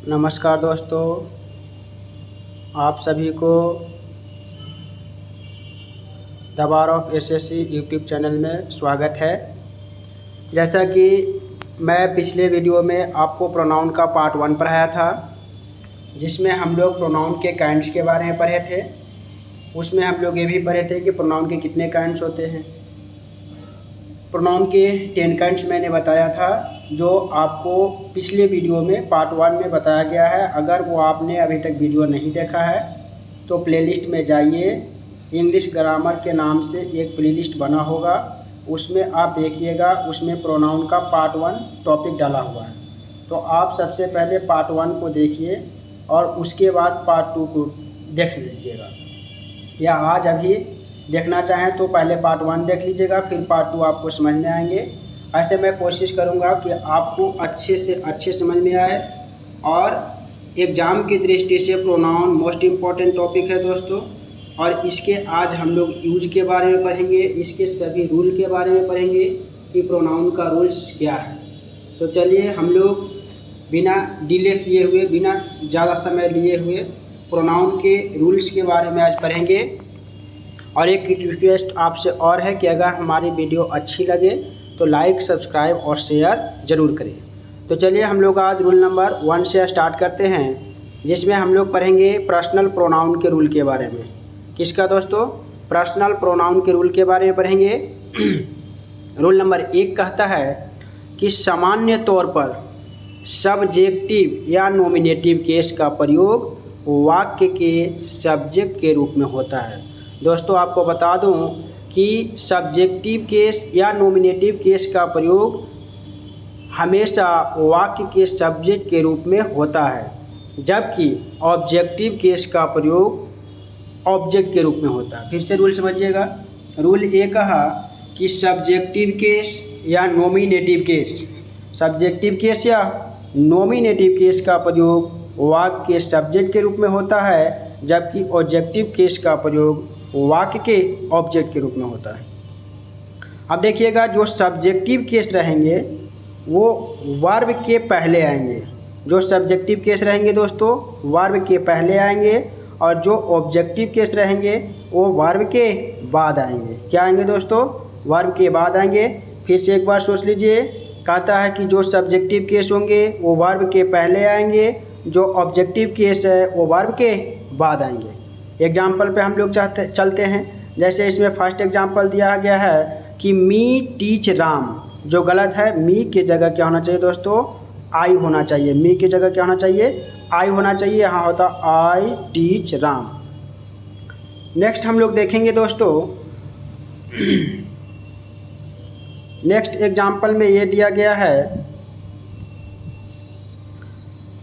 नमस्कार दोस्तों, आप सभी को the bar of SSC YouTube channel में स्वागत है। जैसा कि मैं पिछले वीडियो में आपको प्रोनाउन का पार्ट 1 पढ़ाया था, जिसमें हम लोग प्रोनाउन के काइंड्स के बारे में पढ़े थे। उसमें हम लोग ये भी पढ़े थे कि प्रोनाउन के कितने काइंड्स होते हैं। प्रोनाउन के 10 काइंड्स मैंने बताया था, जो आपको पिछले वीडियो में पार्ट 1 में बताया गया है। अगर वो आपने अभी तक वीडियो नहीं देखा है तो प्लेलिस्ट में जाइए, इंग्लिश ग्रामर के नाम से एक प्लेलिस्ट बना होगा, उसमें आप देखिएगा। उसमें प्रोनाउन का पार्ट 1 टॉपिक डाला हुआ है। तो आप सबसे पहले पार्ट 1 को देखिए और उसके बाद पार्ट 2 को देख लीजिएगा, या आज अभी देखना चाहें तो पहले पार्ट 1 देख लीजिएगा, फिर पार्ट 2 आपको समझ में आएंगे। ऐसे मैं कोशिश करूंगा कि आपको अच्छे से अच्छे समझ में आए। और एग्ज़ाम की दृष्टि से प्रोनाउन मोस्ट इम्पॉर्टेंट टॉपिक है दोस्तों, और इसके आज हम लोग यूज के बारे में पढ़ेंगे, इसके सभी रूल के बारे में पढ़ेंगे कि प्रोनाउन का रूल्स क्या है। तो चलिए हम लोग बिना डिले किए हुए, बिना ज़्यादा समय लिए हुए प्रोनाउन के रूल्स के बारे में आज पढ़ेंगे। और एक रिक्वेस्ट आपसे और है कि अगर हमारी वीडियो अच्छी लगे तो लाइक, सब्सक्राइब और शेयर ज़रूर करें। तो चलिए हम लोग आज रूल नंबर 1 से स्टार्ट करते हैं, जिसमें हम लोग पढ़ेंगे पर्सनल प्रोनाउन के रूल के बारे में। किसका दोस्तों? पर्सनल प्रोनाउन के रूल के बारे में पढ़ेंगे। रूल नंबर 1 कहता है कि सामान्य तौर पर सब्जेक्टिव या नॉमिनेटिव केस का प्रयोग वाक्य के सब्जेक्ट के रूप में होता है। दोस्तों आपको बता दूं कि सब्जेक्टिव केस या नॉमिनेटिव केस का प्रयोग हमेशा वाक्य के सब्जेक्ट के रूप में होता है, जबकि ऑब्जेक्टिव केस का प्रयोग ऑब्जेक्ट के रूप में होता है। फिर से रूल समझिएगा। रूल ए कहा कि सब्जेक्टिव केस या नॉमिनेटिव केस, सब्जेक्टिव केस या नॉमिनेटिव केस का प्रयोग वाक्य के सब्जेक्ट के रूप में होता है, जबकि ऑब्जेक्टिव केस का प्रयोग वाक्य के ऑब्जेक्ट के रूप में होता है। अब देखिएगा, जो सब्जेक्टिव केस रहेंगे वो वर्ब के पहले आएंगे। जो सब्जेक्टिव केस रहेंगे दोस्तों वर्ब के पहले आएंगे, और जो ऑब्जेक्टिव केस रहेंगे वो वर्ब के बाद आएंगे। क्या आएंगे दोस्तों? वर्ब के बाद आएंगे। फिर से एक बार सोच लीजिए। कहता है कि जो सब्जेक्टिव केस होंगे वो वर्ब के पहले आएंगे, जो ऑब्जेक्टिव केस है वो वर्ब के बाद आएंगे। एग्जाम्पल पे हम लोग चलते हैं। जैसे इसमें फर्स्ट एग्जाम्पल दिया गया है कि मी टीच राम। जो गलत है, मी की जगह क्या होना चाहिए दोस्तों? आई होना चाहिए। मी की जगह क्या होना चाहिए? आई होना चाहिए। यहाँ होता आई टीच राम। नेक्स्ट हम लोग देखेंगे दोस्तों, नेक्स्ट एग्जाम्पल में ये दिया गया है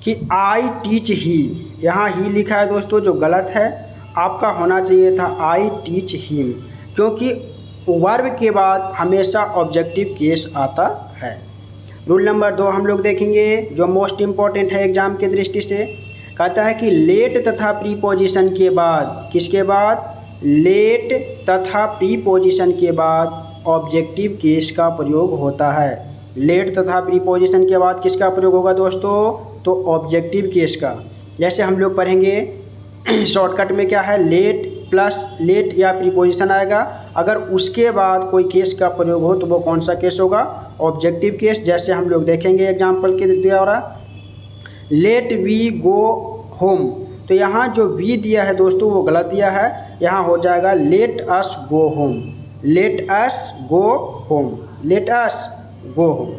कि आई टीच ही। यहाँ ही लिखा है दोस्तों, जो गलत है। आपका होना चाहिए था आई टीच हिम, क्योंकि वर्ब के बाद हमेशा ऑब्जेक्टिव केस आता है। रूल नंबर 2 हम लोग देखेंगे, जो मोस्ट इम्पॉर्टेंट है एग्जाम की दृष्टि से। कहता है कि लेट तथा प्रीपोजिशन के बाद, किसके बाद? लेट तथा प्रीपोजिशन के बाद ऑब्जेक्टिव केस का प्रयोग होता है। लेट तथा प्रीपोजिशन के बाद किसका प्रयोग होगा दोस्तों? तो ऑब्जेक्टिव केस का। जैसे हम लोग पढ़ेंगे शॉर्टकट में, क्या है? लेट प्लस लेट या प्रीपोजिशन आएगा। अगर उसके बाद कोई केस का प्रयोग हो तो वो कौन सा केस होगा? Objective case. जैसे हम लोग देखेंगे एग्जाम्पल के द्वारा, लेट वी गो होम। तो यहाँ जो वी दिया है दोस्तों वो गलत दिया है। यहाँ हो जाएगा let us go home. Let us go home. Let us go home.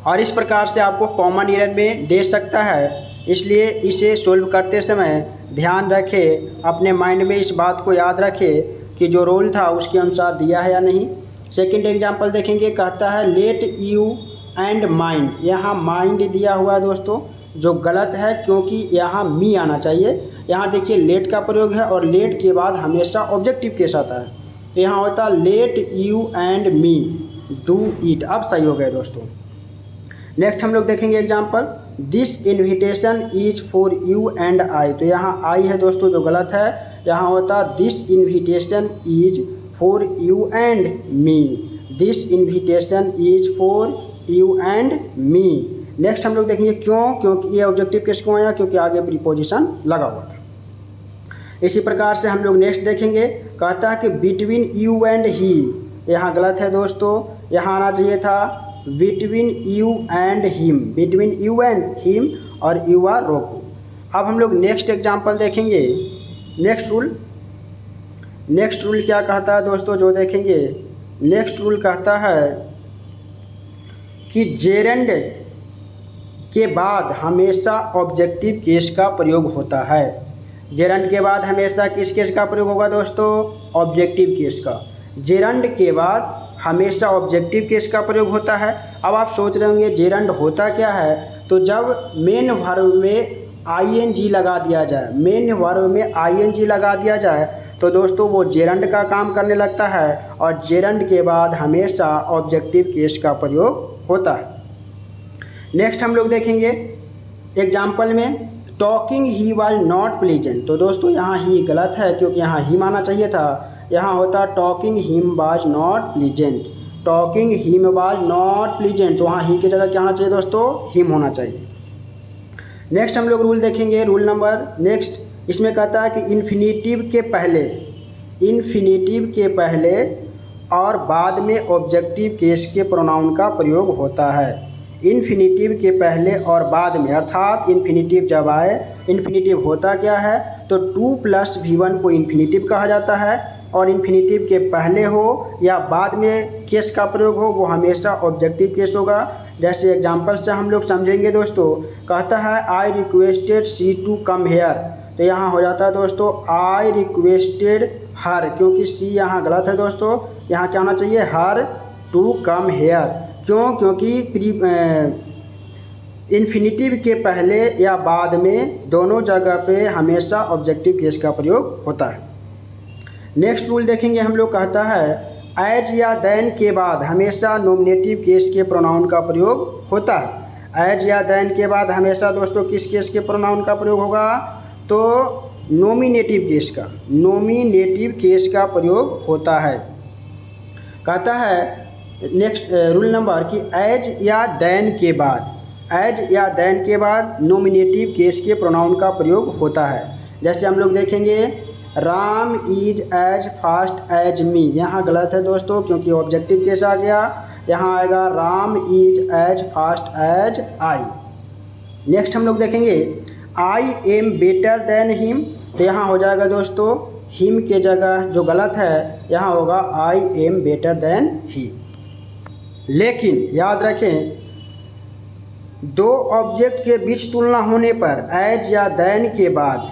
और इस प्रकार से आपको कॉमन एरर में दे सकता है, इसलिए इसे सोल्व करते समय ध्यान रखें, अपने माइंड में इस बात को याद रखें कि जो रोल था उसके अनुसार दिया है या नहीं। सेकंड एग्जांपल देखेंगे। कहता है लेट यू एंड माइंड। यहाँ माइंड दिया हुआ है दोस्तों, जो गलत है, क्योंकि यहाँ मी आना चाहिए। यहाँ देखिए लेट का प्रयोग है और लेट के बाद हमेशा ऑब्जेक्टिव केस आता है। तो यहाँ होता let you and me do it. अब सही हो गए दोस्तों। नेक्स्ट हम लोग देखेंगे example, this invitation is for you and I. तो यहाँ आई है दोस्तों, जो गलत है। यहाँ होता this invitation is for you and me. This invitation is for you and me. Next हम लोग देखेंगे क्यों, क्योंकि ये ऑब्जेक्टिव केस क्यों आया, क्योंकि आगे प्रीपोजिशन लगा हुआ था। इसी प्रकार से हम लोग नेक्स्ट देखेंगे, कहता है कि बिटवीन यू एंड ही, यहाँ गलत है दोस्तों, यहाँ आना चाहिए था between you and him, between you and him और यू आर रोको। अब हम लोग नेक्स्ट एग्जाम्पल देखेंगे। नेक्स्ट रूल क्या कहता है दोस्तों, जो देखेंगे नेक्स्ट रूल कहता है कि जेरेंड के बाद हमेशा ऑब्जेक्टिव केस का प्रयोग होता है। जेरंड के बाद हमेशा किस केस का प्रयोग होगा दोस्तों, ऑब्जेक्टिव केस का। जेरंड के बाद हमेशा ऑब्जेक्टिव केस का प्रयोग होता है। अब आप सोच रहे होंगे जेरंड होता क्या है, तो जब मेन वर्ब में आईएनजी लगा दिया जाए, मेन वर्ब में आईएनजी लगा दिया जाए तो दोस्तों वो जेरंड का काम करने लगता है और जेरंड के बाद हमेशा ऑब्जेक्टिव केस का प्रयोग होता है। नेक्स्ट हम लोग देखेंगे एग्जाम्पल में, talking he was not pleasant, तो दोस्तों यहाँ ही गलत है क्योंकि यहाँ ही आना चाहिए था, यहाँ होता talking him was not pleasant, talking him was not pleasant, तो वहाँ ही की जगह क्या होना चाहिए दोस्तों, हिम होना चाहिए। नेक्स्ट हम लोग रूल देखेंगे, रूल नंबर नेक्स्ट, इसमें कहता है कि इन्फिनेटिव के पहले और बाद में ऑब्जेक्टिव केस के प्रोनाउन का प्रयोग होता है। इन्फिनेटिव के पहले और बाद में, अर्थात इन्फिनेटिव जब आए, इन्फिनेटिव होता क्या है तो 2 + V1 को इन्फिनेटिव कहा जाता है, और इन्फिनेटिव के पहले हो या बाद में केस का प्रयोग हो वो हमेशा ऑब्जेक्टिव केस होगा। जैसे एग्जांपल से हम लोग समझेंगे दोस्तों, कहता है I requested she to come here, तो यहाँ हो जाता है दोस्तों आई रिक्वेस्टेड हर, क्योंकि सी यहाँ गलत है दोस्तों, यहाँ क्या होना चाहिए हर टू कम हेयर। क्यों, क्योंकि इन्फिनेटिव के पहले या बाद में दोनों जगह पे हमेशा ऑब्जेक्टिव केस का प्रयोग होता है। नेक्स्ट रूल देखेंगे हम लोग, कहता है एज या देन के बाद हमेशा नॉमिनेटिव केस के प्रोनाउन का प्रयोग होता है। एज या देन के बाद हमेशा दोस्तों किस केस के प्रोनाउन का प्रयोग होगा, तो नॉमिनेटिव केस का, नॉमिनेटिव केस का प्रयोग होता है। कहता है नेक्स्ट रूल नंबर कि एज या देन के बाद, एज या देन के बाद नॉमिनेटिव केस के प्रोनाउन का प्रयोग होता है। जैसे हम लोग देखेंगे Ram is as fast as me, यहाँ गलत है दोस्तों क्योंकि ऑब्जेक्टिव केस आ गया, यहाँ आएगा Ram is as fast as I. Next हम लोग देखेंगे I am better than him, तो यहाँ हो जाएगा दोस्तों हिम के जगह जो गलत है यहाँ होगा I am better than he. लेकिन याद रखें दो ऑब्जेक्ट के बीच तुलना होने पर एज या देन के बाद,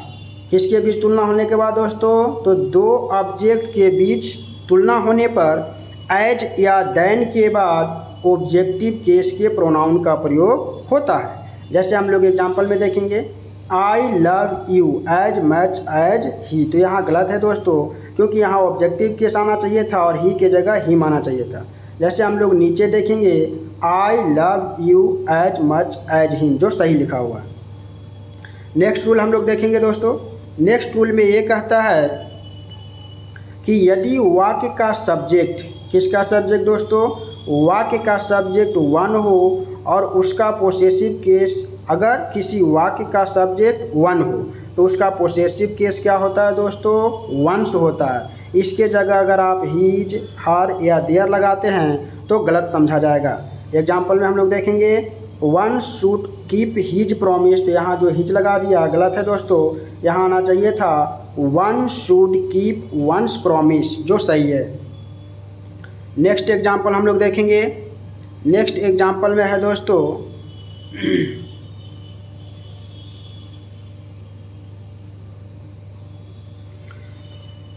किसके बीच तुलना होने के बाद दोस्तों, तो दो ऑब्जेक्ट के बीच तुलना होने पर एज या देन के बाद ऑब्जेक्टिव केस के प्रोनाउन का प्रयोग होता है। जैसे हम लोग एग्जांपल में देखेंगे I love you as much as he, तो यहाँ गलत है दोस्तों क्योंकि यहाँ ऑब्जेक्टिव केस आना चाहिए था और ही के जगह हिम आना चाहिए था। जैसे हम लोग नीचे देखेंगे I love you as much as him, जो सही लिखा हुआ है। नेक्स्ट रूल हम लोग देखेंगे दोस्तों, नेक्स्ट रूल में ये कहता है कि यदि वाक्य का सब्जेक्ट, किसका सब्जेक्ट दोस्तों, वाक्य का सब्जेक्ट वन हो और उसका पोसेसिव केस, अगर किसी वाक्य का सब्जेक्ट वन हो तो उसका पोसेसिव केस क्या होता है दोस्तों, वंस होता है। इसके जगह अगर आप हीज हर या देयर लगाते हैं तो गलत समझा जाएगा। एग्जाम्पल में हम लोग देखेंगे one should keep his promise, तो यहाँ जो हिज लगा दिया गलत है दोस्तों, यहाँ आना चाहिए था one should keep once promise, जो सही है। नेक्स्ट एग्जाम्पल हम लोग देखेंगे, नेक्स्ट एग्जाम्पल में है दोस्तों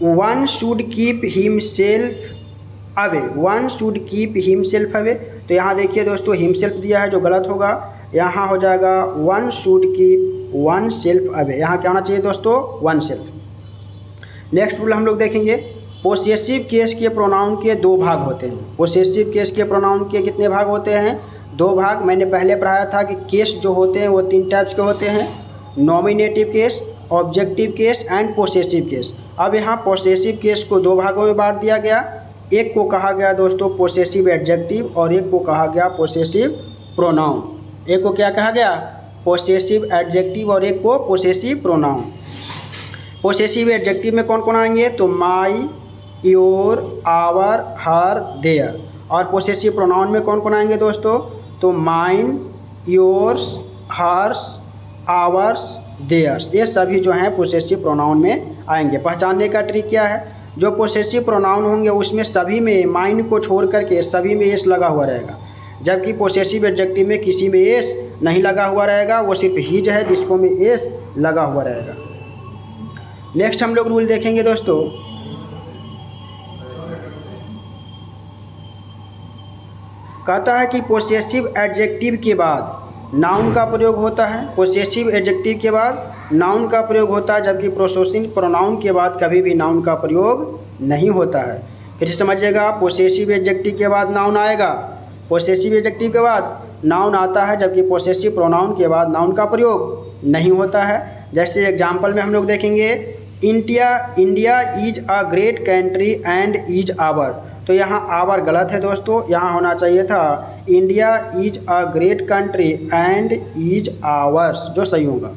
one should keep himself away, one should keep himself away, तो यहाँ देखिए दोस्तों हिमसेल्फ दिया है जो गलत होगा, यहाँ हो जाएगा one should keep one self away, यहाँ क्या होना चाहिए दोस्तों, वन सेल्फ। नेक्स्ट रूल हम लोग देखेंगे पोसेसिव केस के प्रोनाउन के दो भाग होते हैं। पोसेसिव केस के प्रोनाउन के कितने भाग होते हैं, दो भाग। मैंने पहले पढ़ाया था कि केस जो होते हैं वो 3 टाइप्स के होते हैं, nominative case, objective case and possessive case. अब यहाँ पोसेसिव केस को 2 भागों में बांट दिया गया, एक को कहा गया दोस्तों पोसेसिव एडजेक्टिव और एक को कहा गया पोसेसिव प्रोनाउन। एक को क्या कहा गया, पोसेसिव एडजेक्टिव, और एक को पोसेसिव प्रोनाउन। पोसेसिव एडजेक्टिव में कौन कौन आएंगे, तो my, your, our, her, their. और पोसेसिव प्रोनाउन में कौन कौन आएंगे दोस्तों, तो mine, yours, hers, ours, theirs. ये सभी जो हैं पोसेसिव प्रोनाउन में आएंगे। पहचानने का ट्रिक क्या है, जो पोसेसिव प्रोनाउन होंगे उसमें सभी में माइन को छोड़ करके सभी में एस लगा हुआ रहेगा, जबकि पोसेसिव एडजेक्टिव में किसी में एस नहीं लगा हुआ रहेगा, वो सिर्फ हिज है जिसको में एस लगा हुआ रहेगा। नेक्स्ट हम लोग रूल देखेंगे दोस्तों। कहता है कि पोसेसिव एडजेक्टिव के बाद नाउन का प्रयोग होता है। पोसेसिव एडजेक्टिव के बाद नाउन का प्रयोग होता है, जबकि पोसेसिव प्रोनाउन के बाद कभी भी नाउन का प्रयोग नहीं होता है। फिर से समझिएगा, पोसेसिव एडजेक्टिव के बाद नाउन आएगा, पोसेसिव एडजेक्टिव के बाद नाउन आता है, जबकि पोसेसिव प्रोनाउन के बाद नाउन का प्रयोग नहीं होता है। जैसे एग्जाम्पल में हम लोग देखेंगे, India is a great country and is our. तो यहाँ आवर गलत है दोस्तों, यहाँ होना चाहिए था India is a great country and is ours, जो सही होगा।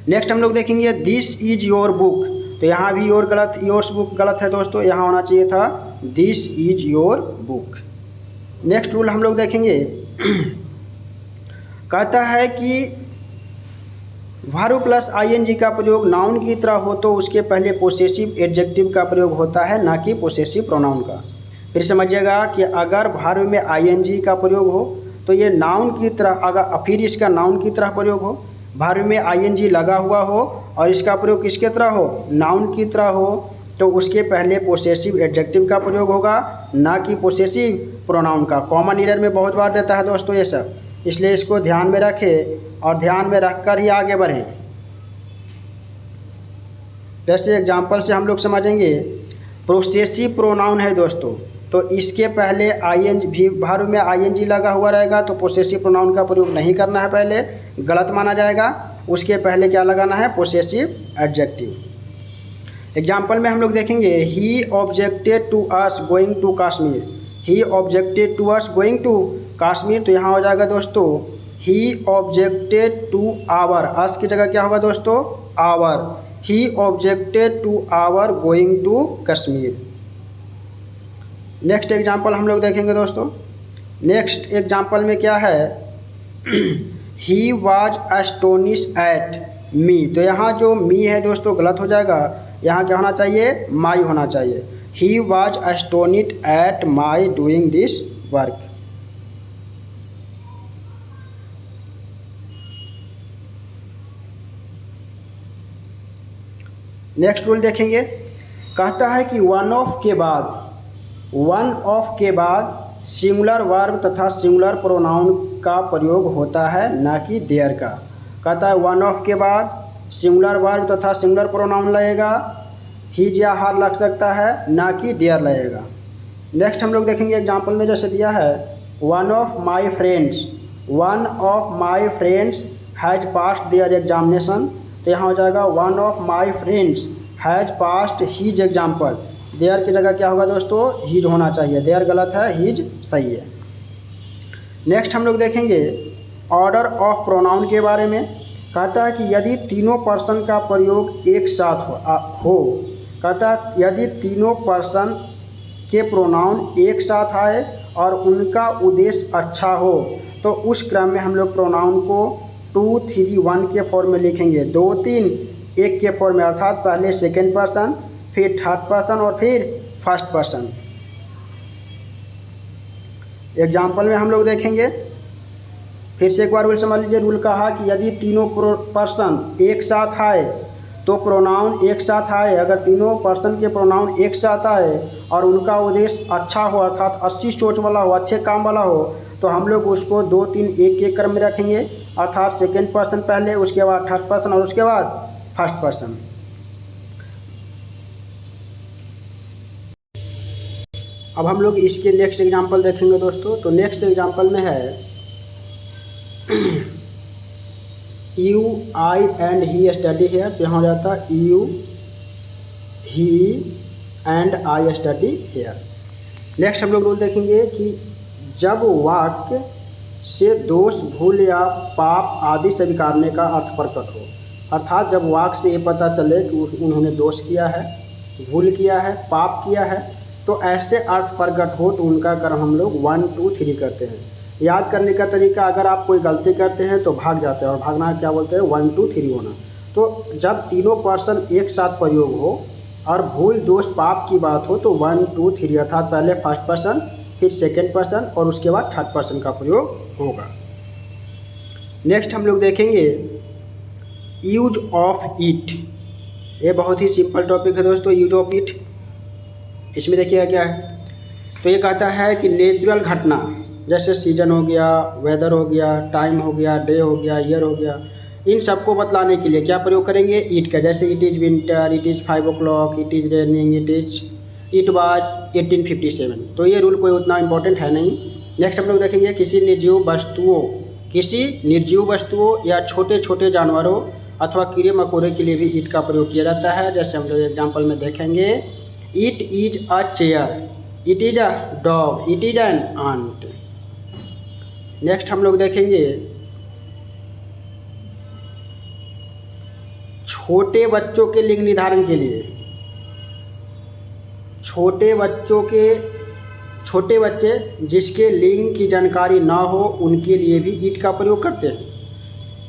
नेक्स्ट हम लोग देखेंगे, दिस इज योर बुक। तो यहाँ भी योर गलत, योर्स बुक गलत है दोस्तों, यहाँ होना चाहिए था this is your book. Next rule हम लोग देखेंगे, कहता है कि वर्ब प्लस आईएनजी का प्रयोग नाउन की तरह हो तो उसके पहले पोसेसिव एडजेक्टिव का प्रयोग होता है, ना कि पोसेसिव प्रोनाउन का। फिर समझिएगा कि अगर वर्ब में आईएनजी का प्रयोग हो तो ये नाउन की तरह, अगर फिर इसका नाउन की तरह प्रयोग हो, वर्ब में आईएनजी लगा हुआ हो और इसका प्रयोग किसके तरह हो, नाउन की तरह हो, तो उसके पहले पोसेसिव एडजेक्टिव का प्रयोग होगा, ना कि पोसेसिव प्रोनाउन का। कॉमन एरर में बहुत बार देता है दोस्तों ये सब, इसलिए इसको ध्यान में रखें और ध्यान में रखकर ही आगे बढ़ें। जैसे एग्जाम्पल से हम लोग समझेंगे, पोसेसिव प्रोनाउन है दोस्तों, तो इसके पहले आईएनजी भी, वर्ब में आईएनजी लगा हुआ रहेगा, तो पोसेसिव प्रोनाउन का प्रयोग नहीं करना है, पहले गलत माना जाएगा। उसके पहले क्या लगाना है, पोसेसिव एडजेक्टिव। एग्जाम्पल में हम लोग देखेंगे, he objected to us going to Kashmir. He objected to us going to Kashmir, तो यहाँ हो जाएगा दोस्तों he objected to our. Us की जगह क्या होगा दोस्तों, our. He objected to our going to Kashmir. Next example हम लोग देखेंगे दोस्तों। नेक्स्ट एग्जाम्पल में क्या है, he was astonish at me. तो यहाँ जो मी है दोस्तों गलत हो जाएगा, यहाँ क्या होना चाहिए, माई होना चाहिए। He was astonished at my doing this work. Next rule देखेंगे, कहता है कि वन ऑफ के बाद सिंगुलर वर्ब तथा सिंगुलर प्रोनाउन का प्रयोग होता है, ना कि देयर का। कहता है वन ऑफ के बाद सिंगुलर वर्ब तथा सिंगुलर प्रोनाउन लगेगा, हिज या हर लग सकता है, ना कि देयर लगेगा। नेक्स्ट हम लोग देखेंगे एग्जाम्पल में जैसे दिया है, one of my friends has passed their examination. तो यहाँ हो जाएगा one of my friends has passed his example. Their की जगह क्या होगा दोस्तों, हीज होना चाहिए, देयर गलत है, हीज सही है। नेक्स्ट हम लोग देखेंगे ऑर्डर ऑफ प्रोनाउन के बारे में। कहता है कि यदि तीनों पर्सन का प्रयोग एक साथ हो कहता है यदि तीनों पर्सन के प्रोनाउन एक साथ आए और उनका उद्देश्य अच्छा हो, तो उस क्रम में हम लोग प्रोनाउन को 2, 3, 1 के फॉर्म में लिखेंगे। 2, 3, 1 के फॉर्म में, अर्थात पहले सेकेंड पर्सन, फिर थर्ड पर्सन और फिर फर्स्ट पर्सन। एग्जाम्पल में हम लोग देखेंगे, फिर से एक बार रूल समझ लीजिए। रूल कहा कि यदि तीनों पर्सन एक साथ आए तो प्रोनाउन एक साथ आए। अगर तीनों पर्सन के प्रोनाउन एक साथ आए और उनका उद्देश्य अच्छा हो, अर्थात अच्छी सोच वाला हो, अच्छे काम वाला हो, तो हम लोग उसको 2, 3, 1 के क्रम में रखेंगे, अर्थात सेकेंड पर्सन पहले, उसके बाद थर्ड पर्सन और उसके बाद फर्स्ट पर्सन। अब हम लोग इसके नेक्स्ट एग्जांपल देखेंगे दोस्तों। तो नेक्स्ट एग्जांपल में है you, I and he study hair. तो यहाँ हो जाता है you, he and I study hair. Next हम लोग रूल देखेंगे कि जब वाक्य से दोष, भूल या पाप आदि स्वीकारने का अर्थ प्रकट हो। अर्थात जब वाक्य से ये पता चले कि उन्होंने दोष किया है, भूल किया है, पाप किया है, तो ऐसे अर्थ प्रकट हो तो उनका कर्म हम लोग 1 2 3 करते हैं। याद करने का तरीका, अगर आप कोई गलती करते हैं तो भाग जाते हैं, और भागना क्या बोलते हैं, 1 2 3 होना। तो जब तीनों पर्सन एक साथ प्रयोग हो और भूल, दोष, पाप की बात हो तो 1 2 3 अर्थात पहले फर्स्ट पर्सन, फिर सेकेंड पर्सन और उसके बाद थर्ड पर्सन का प्रयोग होगा। नेक्स्ट हम लोग देखेंगे यूज ऑफ इट। ये बहुत ही सिंपल टॉपिक है दोस्तों, यूज ऑफ इट। इसमें देखिएगा क्या है, तो ये कहता है कि नेचुरल घटना जैसे सीजन हो गया, वेदर हो गया, टाइम हो गया, डे हो गया, ईयर हो गया, इन सबको बतलाने के लिए क्या प्रयोग करेंगे, इट का। जैसे it is winter, it is 5 o'clock, it is raining, it was 1857। तो ये रूल कोई उतना इम्पोर्टेंट है नहीं। नेक्स्ट हम लोग देखेंगे किसी निर्जीव वस्तुओं या छोटे छोटे जानवरों अथवा कीड़े मकोड़े के लिए भी इट का प्रयोग किया जाता है। जैसे हम लोग एग्जाम्पल में देखेंगे, it is a chair, it is a dog, it is an ant. Next हम लोग देखेंगे छोटे बच्चों के लिंग निर्धारण के लिए, छोटे बच्चे जिसके लिंग की जानकारी ना हो उनके लिए भी इट का प्रयोग करते हैं।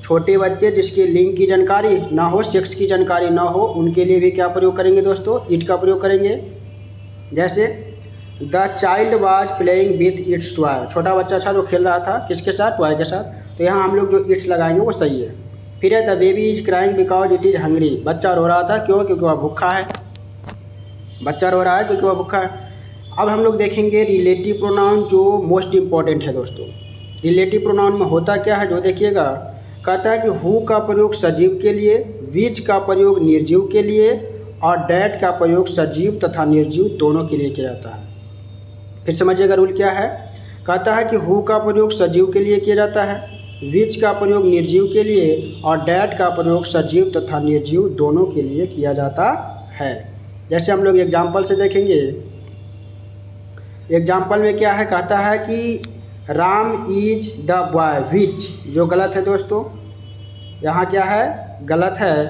छोटे बच्चे जिसके लिंग की जानकारी ना हो, सेक्स की जानकारी ना हो, उनके लिए भी क्या प्रयोग करेंगे दोस्तों, इट का प्रयोग करेंगे। जैसे the child was playing with its toy, छोटा बच्चा था जो खेल रहा था किसके साथ, टॉय के साथ। तो यहाँ हम लोग जो इट्स लगाएंगे वो सही है। फिर है the baby is crying because it is hungry, बच्चा रो रहा था क्यों, क्योंकि वह भूखा है। बच्चा रो रहा है क्योंकि वह भूखा है। अब हम लोग देखेंगे रिलेटिव प्रोनाउन, जो मोस्ट इम्पॉर्टेंट है दोस्तों। रिलेटिव प्रोनाउन में होता क्या है, जो देखिएगा, कहता है कि हु का प्रयोग सजीव के लिए, विच का प्रयोग निर्जीव के लिए और डैट का प्रयोग सजीव तथा निर्जीव दोनों के लिए किया जाता है। फिर समझिएगा रूल क्या है, कहता है कि हु का प्रयोग सजीव के लिए किया जाता है, विच का प्रयोग निर्जीव के लिए और डैट का प्रयोग सजीव तथा निर्जीव दोनों के लिए किया जाता है। जैसे हम लोग एग्जाम्पल से देखेंगे, एग्जाम्पल में क्या है, कहता है कि राम इज द बॉय, विच, जो गलत है दोस्तों। यहाँ क्या है, गलत है,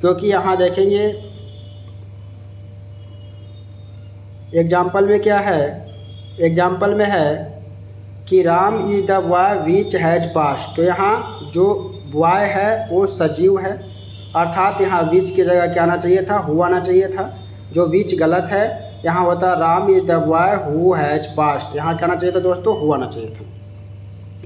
क्योंकि यहाँ देखेंगे एग्जाम्पल में क्या है, एग्जाम्पल में है कि Ram is the boy which has past. तो यहाँ जो बॉय है वो सजीव है, अर्थात यहाँ विच की जगह क्या आना चाहिए था, हु आना चाहिए था। जो विच गलत है, यहाँ होता Ram is the boy who has past, यहाँ क्या आना चाहिए था दोस्तों, हु आना चाहिए था।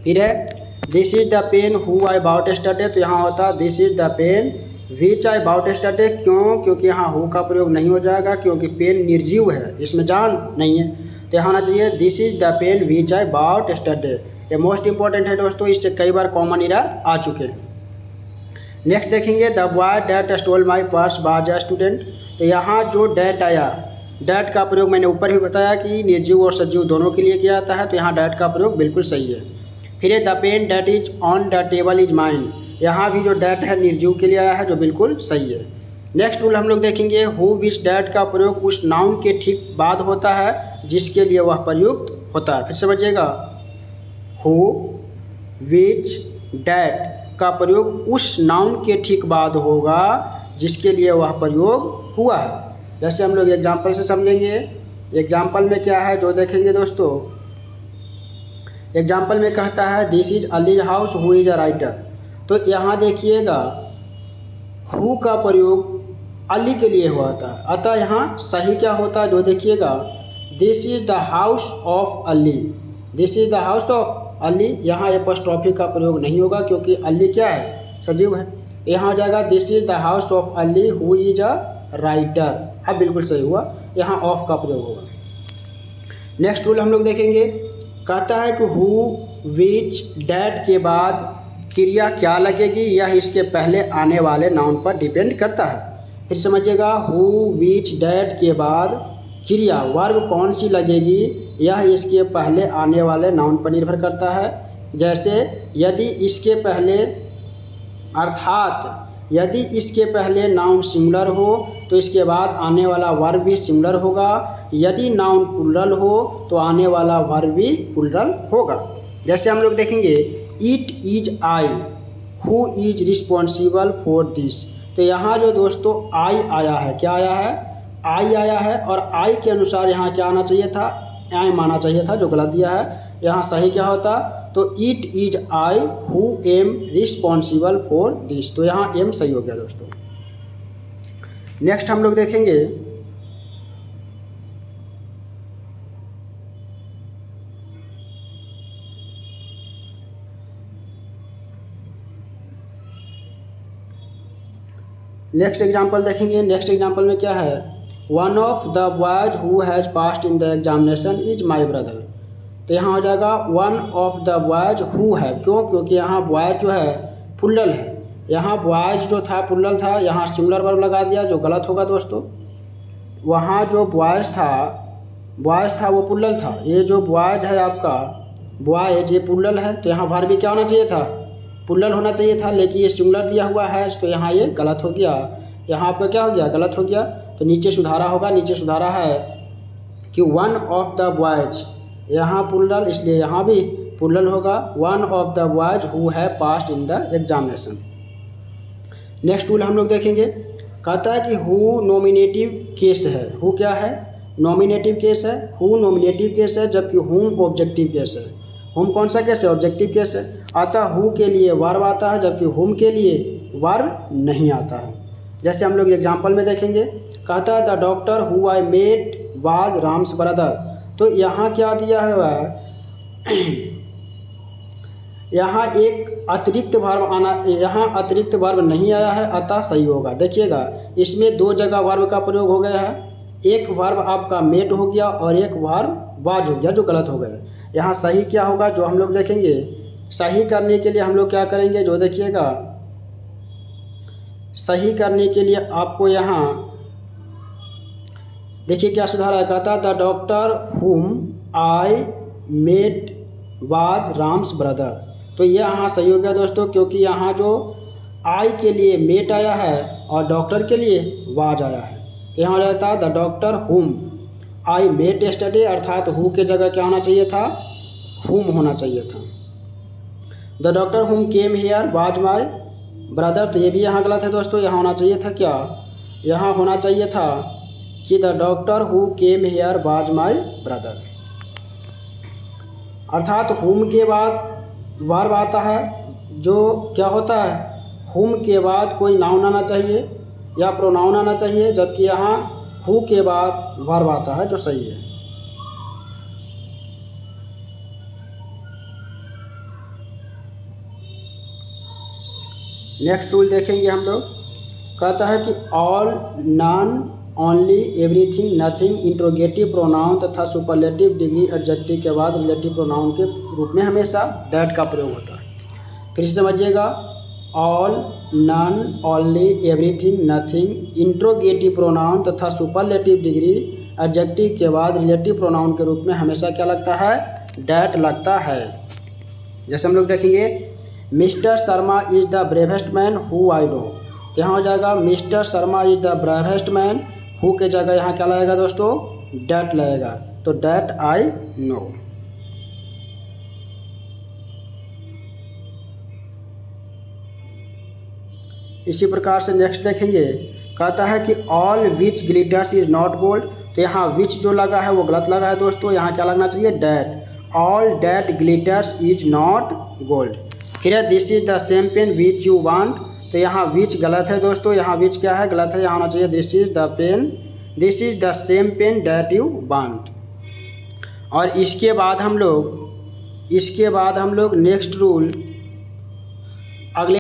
फिर है this is the pen who I bought yesterday, तो यहाँ होता this is the pen which I bought yesterday. क्यों, क्योंकि यहाँ हु का प्रयोग नहीं हो जाएगा, क्योंकि पेन निर्जीव है, इसमें जान नहीं है। तो यहाँ आना चाहिए this is the pen which I bought yesterday. ये मोस्ट इंपॉर्टेंट है दोस्तों, इससे कई बार कॉमन एरर आ चुके हैं। नेक्स्ट देखेंगे the boy that stole my purse was a student. तो यहाँ जो डैट आया, डैट का प्रयोग मैंने ऊपर भी बताया कि निर्जीव और सजीव दोनों के लिए किया जाता है, तो यहाँ डैट का प्रयोग बिल्कुल सही है। फिर the pen that is on the table is mine, यहाँ भी जो डैट है निर्जीव के लिए आया है, जो बिल्कुल सही है। नेक्स्ट रूल हम लोग देखेंगे हु विच डैट का प्रयोग उस नाउन के ठीक बाद होता है जिसके लिए वह प्रयुक्त होता है। फिर समझिएगा, हु विच डैट का प्रयोग उस नाउन के ठीक बाद होगा जिसके लिए वह प्रयोग हुआ है। जैसे हम लोग एग्जाम्पल से समझेंगे, एग्जाम्पल में क्या है जो देखेंगे दोस्तों, एग्जाम्पल में कहता है this is Ali house who is a writer. तो यहाँ देखिएगा हु का प्रयोग अली के लिए हुआ था, अतः यहाँ सही क्या होता है जो देखिएगा, this is the house of Ali, this is the house of Ali. यहाँ एपोस्ट्रोफी का प्रयोग नहीं होगा क्योंकि अली क्या है, सजीव है। यहाँ जाएगा this is the house of Ali who is a writer. अब बिल्कुल सही हुआ, यहाँ ऑफ का प्रयोग होगा। नेक्स्ट रूल हम लोग देखेंगे, कहता है कि हु विच डैट के बाद क्रिया क्या लगेगी, यह इसके पहले आने वाले नाउन पर डिपेंड करता है। फिर समझिएगा, हु विच डैट के बाद क्रिया वर्ब कौन सी लगेगी, यह इसके पहले आने वाले नाउन पर निर्भर करता है। जैसे यदि इसके पहले, अर्थात यदि इसके पहले नाउन सिंगुलर हो तो इसके बाद आने वाला वर्ब भी सिंगुलर होगा। यदि नाउन प्लुरल हो तो आने वाला वर्ब भी प्लुरल होगा। जैसे हम लोग देखेंगे it is I who is responsible for this. तो यहाँ जो दोस्तों आई आया है, क्या आया है, आई आया है, और आई के अनुसार यहाँ क्या आना चाहिए था, एम आना चाहिए था, जो गलत दिया है। यहाँ सही क्या होता, तो it is I who am responsible for this. तो यहाँ एम सही हो गया दोस्तों। नेक्स्ट हम लोग देखेंगे नेक्स्ट एग्जाम्पल देखेंगे। नेक्स्ट एग्जाम्पल में क्या है, one of the boys who has passed in the examination is my brother. तो यहाँ हो जाएगा one of the boys who है, क्यों, क्योंकि यहाँ बॉयज जो है प्लुरल है। यहाँ बॉयज जो था प्लुरल था, यहाँ सिंगुलर वर्ब लगा दिया, जो गलत होगा दोस्तों। वहाँ जो बॉयज था वो प्लुरल था। ये जो बॉयज है आपका बॉयज, ये प्लुरल है, तो यहाँ वर्ब भी क्या होना चाहिए था, प्लुरल होना चाहिए था, लेकिन ये सिंगुलर दिया हुआ है, तो यहाँ ये गलत हो गया। यहाँ आपका क्या हो गया, गलत हो गया। तो नीचे सुधारा होगा, नीचे सुधारा है कि वन ऑफ द बॉयज, यहाँ प्लुरल, इसलिए यहाँ भी प्लुरल होगा, one of the boys who have passed in the examination. Next rule हम लोग देखेंगे, कहता है कि हु नॉमिनेटिव केस है। हु क्या है, नॉमिनेटिव केस है, हु नॉमिनेटिव केस है, जबकि हुम ऑब्जेक्टिव केस है। हुम कौन सा केस है, ऑब्जेक्टिव केस है। अतः हु के लिए वर्ब आता है, जबकि हुम के लिए वर्ब नहीं आता है। जैसे हम लोग एग्जाम्पल में देखेंगे, कहता है the doctor who I met was Ram's brother. तो यहाँ क्या दिया हुआ है, यहाँ एक अतिरिक्त वर्ब आना, यहाँ अतिरिक्त वर्ब नहीं आया है, अतः सही होगा। देखिएगा इसमें दो जगह वर्ब का प्रयोग हो गया है, एक वर्ब आपका मेट हो गया और एक वर्ब वाज हो गया, जो गलत हो गया। यहाँ सही क्या होगा, जो हम लोग देखेंगे, सही करने के लिए हम लोग क्या करेंगे, जो देखिएगा सही करने के लिए आपको यहाँ देखिए क्या सुधारा है, कहता the doctor whom I met was Ram's brother. तो ये यहाँ सही हो गया दोस्तों, क्योंकि यहाँ जो आई के लिए मेट आया है और डॉक्टर के लिए वाज आया है। तो यहाँ हो जाता है the doctor whom I met yesterday, अर्थात हु के जगह क्या होना चाहिए था, हुम होना चाहिए था। द डॉक्टर हुम came here was my brother. तो ये भी यहाँ गलत है दोस्तों। यहाँ होना चाहिए था क्या, यहाँ होना चाहिए था कि the doctor who came here was my brother, अर्थात हुम के बाद वर्ब आता है, जो क्या होता है, हुम के बाद कोई नाउन आना चाहिए या प्रोनाउन आना चाहिए, जबकि यहाँ हु के बाद वर्ब आता है, जो सही है। नेक्स्ट रूल देखेंगे हम लोग, कहता है कि all, non, only, everything, nothing, interrogative pronoun तथा सुपरलेटिव डिग्री एडजेक्टिव के बाद रिलेटिव प्रोनाउन के रूप में हमेशा डैट का प्रयोग होता है। फिर से समझिएगा, all, non, only, everything, nothing, interrogative pronoun तथा सुपरलेटिव डिग्री एडजेक्टिव के बाद रिलेटिव प्रोनाउन के रूप में हमेशा क्या लगता है, डैट लगता है। जैसे हम लोग देखेंगे, mister Sharma is the bravest man who I know. तो यहाँ हो जाएगा mister Sharma is the bravest man, who के जगह यहाँ क्या लगेगा दोस्तों, डैट लगेगा। तो डैट आई नो। इसी प्रकार से नेक्स्ट देखेंगे, कहता है कि all which glitters is not gold. तो यहाँ विच जो लगा है वो गलत लगा है दोस्तों, यहाँ क्या लगना चाहिए, that. All that glitters is not gold. फिर है this is the same pen which you want. तो यहाँ विच गलत है दोस्तों, यहाँ विच क्या है, गलत है, यहाँ होना चाहिए this is the pen, this is the same pen that you want. और इसके बाद हम लोग नेक्स्ट रूल अगले